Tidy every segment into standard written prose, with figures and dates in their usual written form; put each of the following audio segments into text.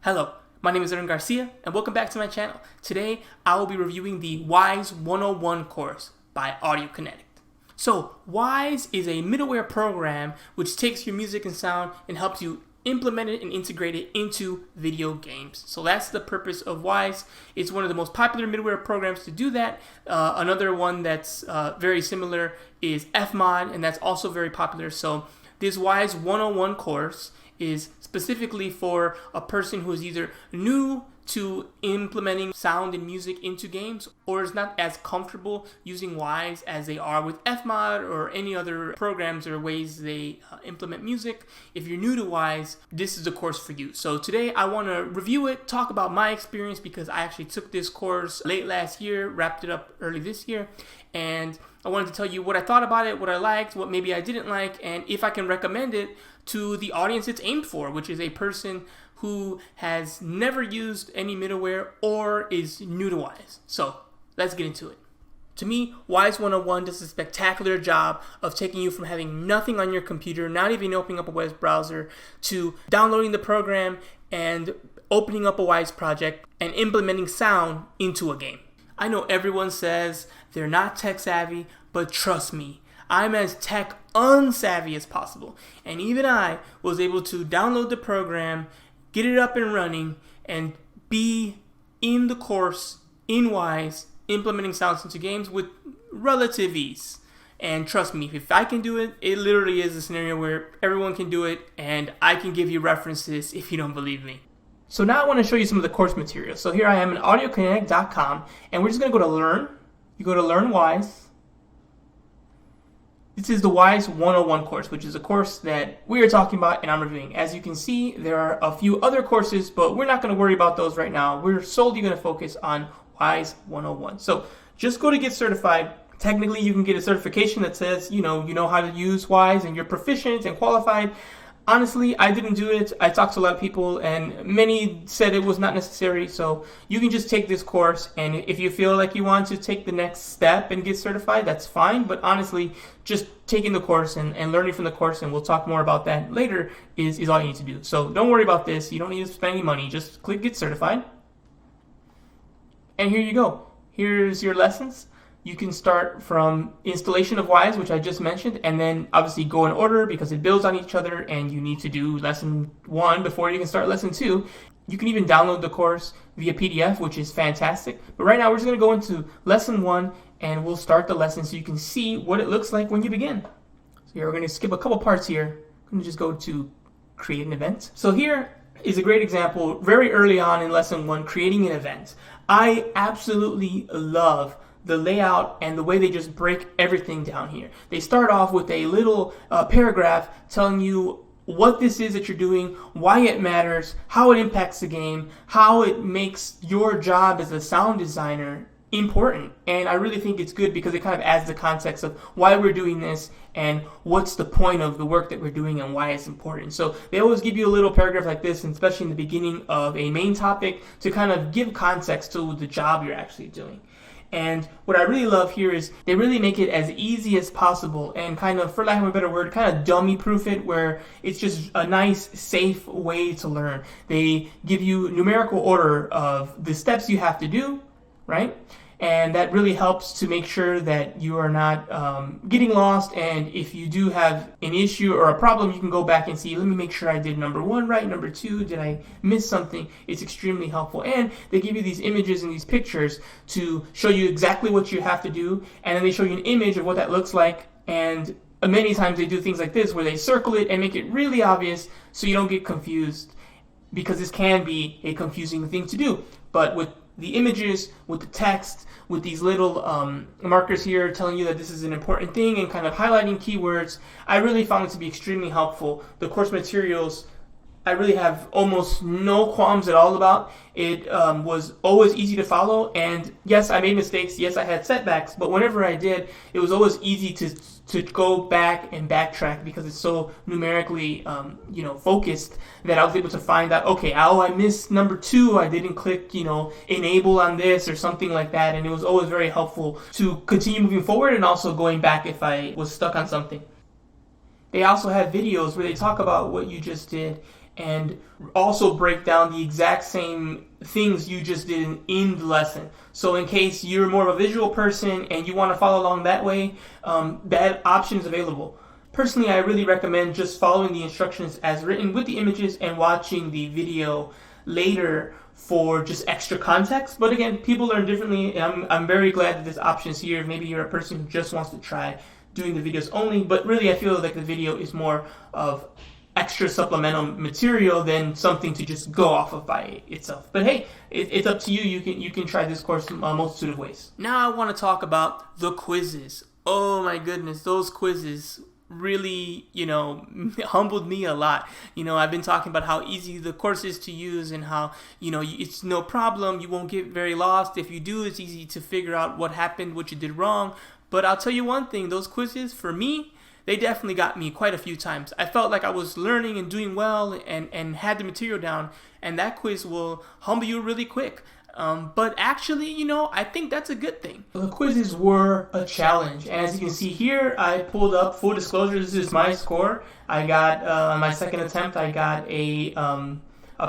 Hello, my name is Aaron Garcia and welcome back to my channel. Today I will be reviewing the Wwise 101 course by Audiokinetic. So Wwise is a middleware program which takes your music and sound and helps you implement it and integrate it into video games. So that's the purpose of Wwise. It's one of the most popular middleware programs to do that. Another one that's very similar is Fmod, and that's also very popular. So this Wwise 101 course is specifically for a person who is either new to implementing sound and music into games or is not as comfortable using Wwise as they are with Fmod or any other programs or ways they implement music. If you're new to Wwise, this is the course for you. So today I want to review it, talk about my experience because I actually took this course late last year, wrapped it up early this year, and I wanted to tell you what I thought about it, what I liked, what maybe I didn't like, and if I can recommend it to the audience it's aimed for, which is a person who has never used any middleware or is new to Wwise. So let's get into it. To me, Wwise 101 does a spectacular job of taking you from having nothing on your computer, not even opening up a web browser, to downloading the program and opening up a Wwise project and implementing sound into a game. I know everyone says they're not tech savvy, but trust me, I'm as tech unsavvy as possible. And even I was able to download the program, get it up and running, and be in the course in Wwise implementing sounds into games with relative ease. And trust me, if I can do it, it literally is a scenario where everyone can do it, and I can give you references if you don't believe me. So now I want to show you some of the course materials. So here I am in audiokinetic.com, and we're just going to go to Learn. You go to Learn Wwise. This is the Wwise 101 course, which is a course that we are talking about and I'm reviewing. As you can see, there are a few other courses, but we're not going to worry about those right now. We're solely going to focus on Wwise 101. So just go to Get Certified. Technically, you can get a certification that says, you know how to use Wwise and you're proficient and qualified. Honestly, I didn't do it. I talked to a lot of people and many said it was not necessary. So you can just take this course, and if you feel like you want to take the next step and get certified, that's fine. But honestly, just taking the course and learning from the course, and we'll talk more about that later, is all you need to do. So don't worry about this. You don't need to spend any money. Just click Get Certified. And here you go. Here's your lessons. You can start from installation of Wwise, which I just mentioned, and then obviously go in order because it builds on each other and you need to do lesson 1 before you can start lesson 2. You can even download the course via PDF, which is fantastic. But right now we're just going to go into lesson 1 and we'll start the lesson so you can see what it looks like when you begin. So here we're going to skip a couple parts here. I'm going to just go to create an event. So here is a great example very early on in lesson 1, creating an event. I absolutely love the layout and the way they just break everything down here. They start off with a little paragraph telling you what this is that you're doing, why it matters, how it impacts the game, how it makes your job as a sound designer important. And I really think it's good because it kind of adds the context of why we're doing this and what's the point of the work that we're doing and why it's important. So they always give you a little paragraph like this, and especially in the beginning of a main topic, to kind of give context to the job you're actually doing. And what I really love here is they really make it as easy as possible and kind of, for lack of a better word, kind of dummy proof it, where it's just a nice, safe way to learn. They give you numerical order of the steps you have to do, right? And that really helps to make sure that you are not getting lost. And if you do have an issue or a problem, you can go back and see, let me make sure I did number 1 right, number 2, did I miss something? It's extremely helpful. And they give you these images and these pictures to show you exactly what you have to do. And then they show you an image of what that looks like. And many times they do things like this where they circle it and make it really obvious so you don't get confused, because this can be a confusing thing to do. But with the images, with the text, with these little markers here telling you that this is an important thing and kind of highlighting keywords, I really found it to be extremely helpful. The course materials, I really have almost no qualms at all about. It was always easy to follow, and yes, I made mistakes, yes, I had setbacks, but whenever I did, it was always easy to go back and backtrack because it's so numerically focused that I was able to find out, okay, I missed number 2, I didn't click enable on this or something like that, and it was always very helpful to continue moving forward and also going back if I was stuck on something. They also have videos where they talk about what you just did, and also break down the exact same things you just did in the lesson. So in case you're more of a visual person and you want to follow along that way, that option is available. Personally, I really recommend just following the instructions as written with the images and watching the video later for just extra context. But again, people learn differently, and I'm very glad that this option is here. Maybe you're a person who just wants to try doing the videos only, but really I feel like the video is more of extra supplemental material than something to just go off of by itself. But hey, it's up to you. You can try this course in a multitude of ways. Now I want to talk about the quizzes. Oh my goodness, those quizzes really, humbled me a lot. I've been talking about how easy the course is to use and how, it's no problem. You won't get very lost. If you do, it's easy to figure out what happened, what you did wrong. But I'll tell you one thing, those quizzes, for me, they definitely got me quite a few times. I felt like I was learning and doing well and had the material down, and that quiz will humble you really quick. But actually, I think that's a good thing. The quizzes were a challenge. And as you can see here, I pulled up, full disclosure, this is my score. I got, on my second attempt, I got a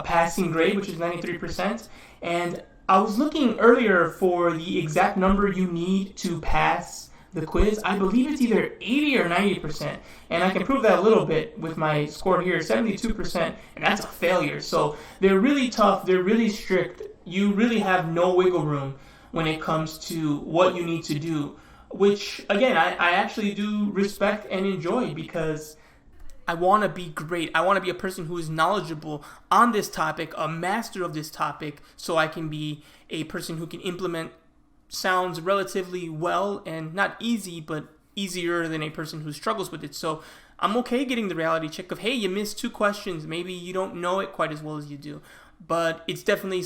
passing grade, which is 93%. And I was looking earlier for the exact number you need to pass the quiz. I believe it's either 80 or 90%. And I can prove that a little bit with my score here, 72%, and that's a failure. So they're really tough, they're really strict. You really have no wiggle room when it comes to what you need to do, which, again, I actually do respect and enjoy, because I want to be great. I want to be a person who is knowledgeable on this topic, a master of this topic, so I can be a person who can implement sounds relatively well, and not easy, but easier than a person who struggles with it. So I'm okay getting the reality check of, hey, you missed 2 questions. Maybe you don't know it quite as well as you do. But it's definitely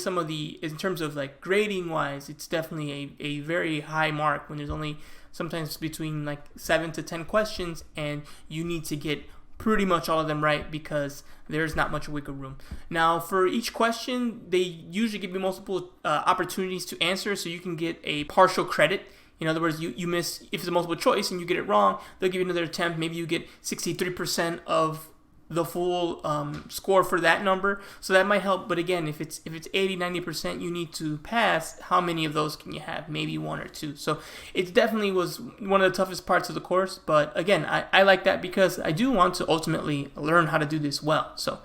in terms of like grading wise, it's definitely a very high mark when there's only sometimes between like 7 to 10 questions, and you need to get pretty much all of them right because there's not much wiggle room. Now, for each question, they usually give you multiple opportunities to answer, so you can get a partial credit. In other words, you miss, if it's a multiple choice and you get it wrong, they'll give you another attempt. Maybe you get 63% of the full score for that number, so that might help. But again, if it's 80-90% you need to pass, how many of those can you have? Maybe 1 or 2. So it definitely was one of the toughest parts of the course, but again, I like that because I do want to ultimately learn how to do this well. So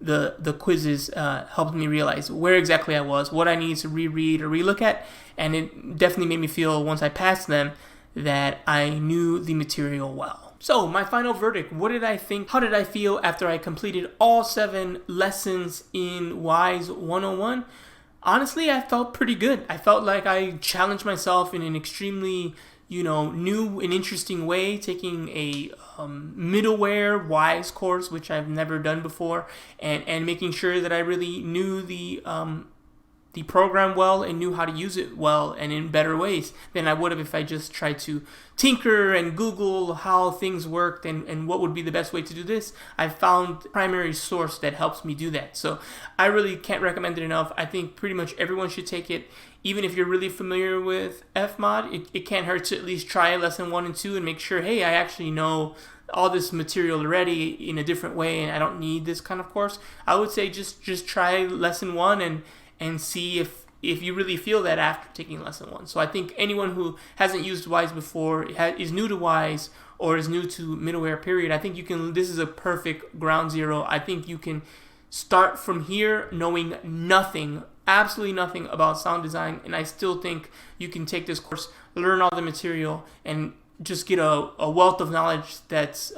the quizzes helped me realize where exactly I was, what I needed to reread or relook at, and it definitely made me feel, once I passed them, that I knew the material well. So, my final verdict, what did I think? How did I feel after I completed all 7 lessons in Wwise 101? Honestly, I felt pretty good. I felt like I challenged myself in an extremely, new and interesting way, taking a middleware Wwise course, which I've never done before, and making sure that I really knew the program well and knew how to use it well and in better ways than I would have if I just tried to tinker and Google how things worked and what would be the best way to do this. I found a primary source that helps me do that. So I really can't recommend it enough. I think pretty much everyone should take it. Even if you're really familiar with Fmod, it can't hurt to at least try lesson 1 and 2 and make sure, hey, I actually know all this material already in a different way and I don't need this kind of course. I would say just try lesson 1 and see if you really feel that after taking lesson 1. So I think anyone who hasn't used Wwise before, is new to Wwise, or is new to middleware period, I think this is a perfect ground zero. I think you can start from here knowing nothing, absolutely nothing about sound design, and I still think you can take this course, learn all the material, and just get a wealth of knowledge that's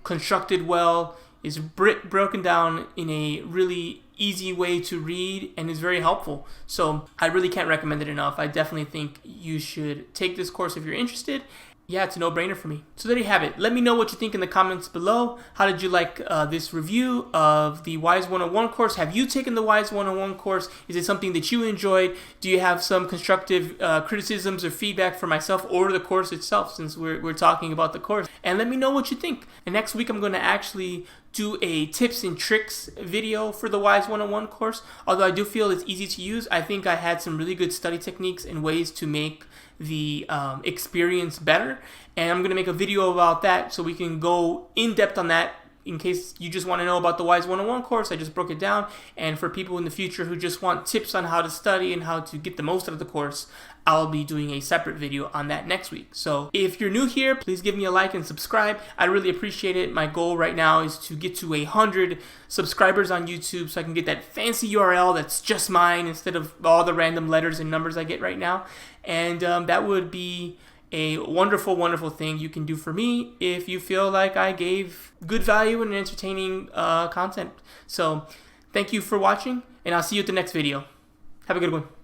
constructed well, is broken down in a really easy way to read, and is very helpful. So I really can't recommend it enough. I definitely think you should take this course if you're interested. Yeah, it's a no-brainer for me. So there you have it. Let me know what you think in the comments below. How did you like this review of the Wwise 101 course? Have you taken the Wwise 101 course? Is it something that you enjoyed? Do you have some constructive criticisms or feedback for myself or the course itself, since we're talking about the course? And let me know what you think. And next week I'm going to actually do a tips and tricks video for the Wwise 101 course. Although I do feel it's easy to use, I think I had some really good study techniques and ways to make the experience better, and I'm going to make a video about that so we can go in depth on that in case you just want to know about the Wwise 101 course, I just broke it down. And for people in the future who just want tips on how to study and how to get the most out of the course, I'll be doing a separate video on that next week. So if you're new here, please give me a like and subscribe. I'd really appreciate it. My goal right now is to get to 100 subscribers on YouTube so I can get that fancy URL that's just mine instead of all the random letters and numbers I get right now. And that would be a wonderful, wonderful thing you can do for me if you feel like I gave good value and entertaining content. So thank you for watching, and I'll see you at the next video. Have a good one.